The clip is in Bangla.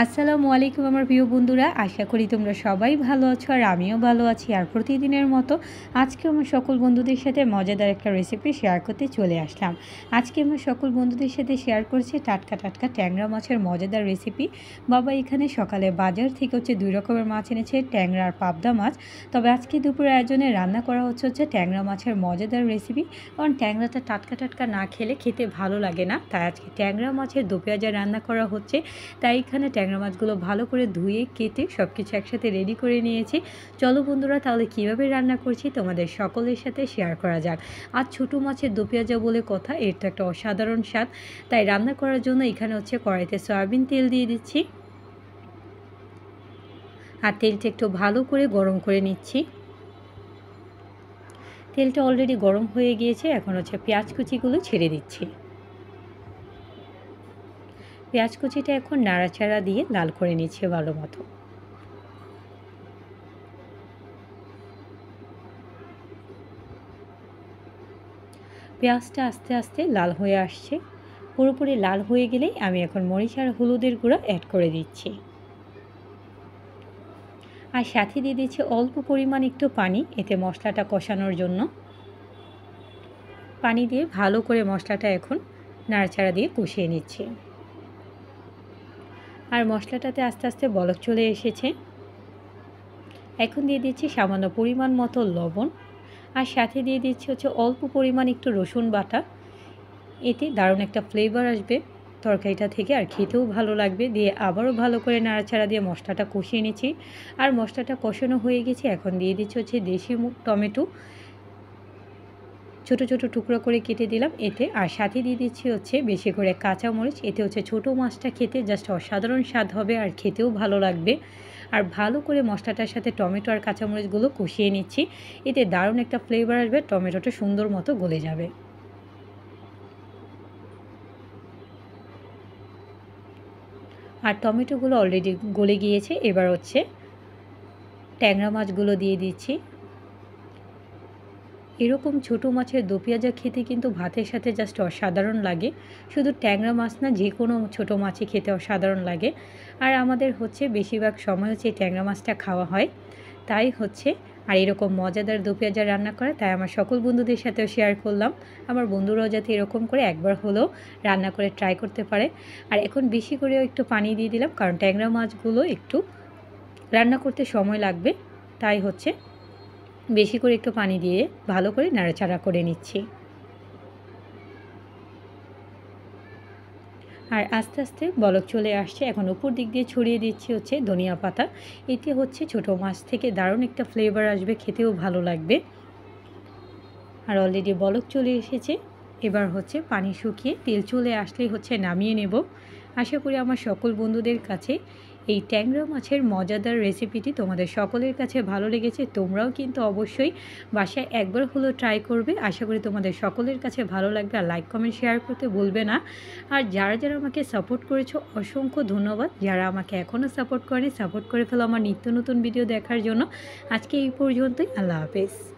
আসসালামু আলাইকুম আমার প্রিয় বন্ধুরা, আশা করি তোমরা সবাই ভালো আছো আর আমিও ভালো আছি। আর প্রতিদিনের মতো আজকে আমার সকল বন্ধুদের সাথে মজাদার একটা রেসিপি শেয়ার করতে চলে আসলাম। আজকে আমার সকল বন্ধুদের সাথে শেয়ার করছি টাটকা টাটকা ট্যাংরা মাছের মজাদার রেসিপি। বাবা এখানে সকালে বাজার থেকে 2 রকমের মাছ এনেছে, ট্যাংরা আর পাবদা মাছ। তবে আজকে দুপুর আয়োজনে রান্না করা হচ্ছে ট্যাংরা মাছের মজাদার রেসিপি। কারণ ট্যাংরাটা টাটকা টাটকা না খেলে খেতে ভালো লাগে না, তাই আজকে ট্যাংরা মাছের দো পেঁয়াজা রান্না করা হচ্ছে। তাই এখানে ট্যাংরা মাছগুলো ভালো করে ধুয়ে কেটে সব কিছু একসাথে রেডি করে নিয়েছি। চলো বন্ধুরা, তাহলে কীভাবে রান্না করছি তোমাদের সকলের সাথে শেয়ার করা যাক। আর ছোটো মাছের দো পেঁয়াজা বলে কথা, এর তো একটা অসাধারণ স্বাদ। তাই রান্না করার জন্য এখানে কড়াইতে সয়াবিন তেল দিয়ে দিচ্ছি আর তেলটা একটু ভালো করে গরম করে নিচ্ছি। তেলটা অলরেডি গরম হয়ে গিয়েছে, এখন পেঁয়াজ কুচিগুলো ছেড়ে দিচ্ছি। পেঁয়াজ কুচিটা এখন নাড়াচাড়া দিয়ে লাল করে নিচ্ছে ভালো মতো। পেঁয়াজটা আস্তে আস্তে লাল হয়ে আসছে। পুরোপুরি লাল হয়ে গেলেই আমি এখন মরিচ আর হলুদের গুঁড়া অ্যাড করে দিচ্ছি। আর সাথে দিয়ে দিচ্ছি অল্প পরিমাণ একটু পানি, এতে মশলাটা কষানোর জন্য। পানি দিয়ে ভালো করে মশলাটা এখন নাড়াচাড়া দিয়ে কষিয়ে নিচ্ছি। আর মশলাটাতে আস্তে আস্তে বলক চলে এসেছে। এখন দিয়ে দিচ্ছি সামান্য পরিমাণ মতো লবণ, আর সাথে দিয়ে দিচ্ছি অল্প পরিমাণ একটু রসুন বাটা। এতে দারুণ একটা ফ্লেভার আসবে তরকারিটা থেকে, আর খেতেও ভালো লাগবে। দিয়ে আবারও ভালো করে নাড়াচাড়া দিয়ে মশলাটা কষিয়ে নিচ্ছি। আর মশলাটা কষানো হয়ে গেছে, এখন দিয়ে দিচ্ছি দেশি টমেটো ছোটো ছোটো টুকরো করে কেটে দিলাম এতে। আর সাথে দিয়ে দিচ্ছি বেশি করে কাঁচামরিচ। এতে ছোটো মাছটা খেতে জাস্ট অসাধারণ স্বাদ হবে আর খেতেও ভালো লাগবে। আর ভালো করে মশলাটার সাথে টমেটো আর কাঁচামরিচগুলো কষিয়ে নিচ্ছি। এতে দারুণ একটা ফ্লেভার আসবে, টমেটোটা সুন্দর মতো গলে যাবে। আর টমেটোগুলো অলরেডি গলে গিয়েছে। এবার ট্যাংরা মাছগুলো দিয়ে দিচ্ছি। এরকম ছোটো মাছের দো পেঁয়াজা খেতে কিন্তু ভাতের সাথে জাস্ট অসাধারণ লাগে। শুধু ট্যাংরা মাছ না, যে কোনো ছোটো মাছই খেতে অসাধারণ লাগে। আর আমাদের বেশিরভাগ সময় ট্যাংরা মাছটা খাওয়া হয়, তাই আর এরকম মজাদার দো পেঁয়াজা রান্না করা, তাই আমার সকল বন্ধুদের সাথেও শেয়ার করলাম। আমার বন্ধুরাও যাতে এরকম করে একবার হলেও রান্না করে ট্রাই করতে পারে। আর এখন বেশি করেও একটু পানি দিয়ে দিলাম, কারণ ট্যাংরা মাছগুলো একটু রান্না করতে সময় লাগবে। তাই বেশি করে একটু পানি দিয়ে ভালো করে নাড়াচাড়া করে নিচ্ছি। আর আস্তে আস্তে বলক চলে আসছে। এখন উপর দিক দিয়ে ছড়িয়ে দিচ্ছি ধনিয়া পাতা। এতে ছোটো মাছ থেকে দারুণ একটা ফ্লেভার আসবে, খেতেও ভালো লাগবে। আর অলরেডি বলক চলে এসেছে। এবার পানি শুকিয়ে তেল চলে আসলেই নামিয়ে নেব। আশা করি আমার সকল বন্ধুদের কাছে এই ট্যাংরা মাছের মজাদার রেসিপিটি তোমাদের সকলের কাছে ভালো লেগেছে। তোমরাও কিন্তু অবশ্যই বাসায় একবার হলেও ট্রাই করবে। আশা করি তোমাদের সকলের কাছে ভালো লাগবে। আর লাইক কমেন্ট শেয়ার করতে ভুলবে না। আর যারা যারা আমাকে সাপোর্ট করেছো অসংখ্য ধন্যবাদ। যারা আমাকে এখনও সাপোর্ট করেনি, সাপোর্ট করে ফেলো আমার নিত্য নতুন ভিডিও দেখার জন্য। আজকে এই পর্যন্তই। আল্লাহ হাফেজ।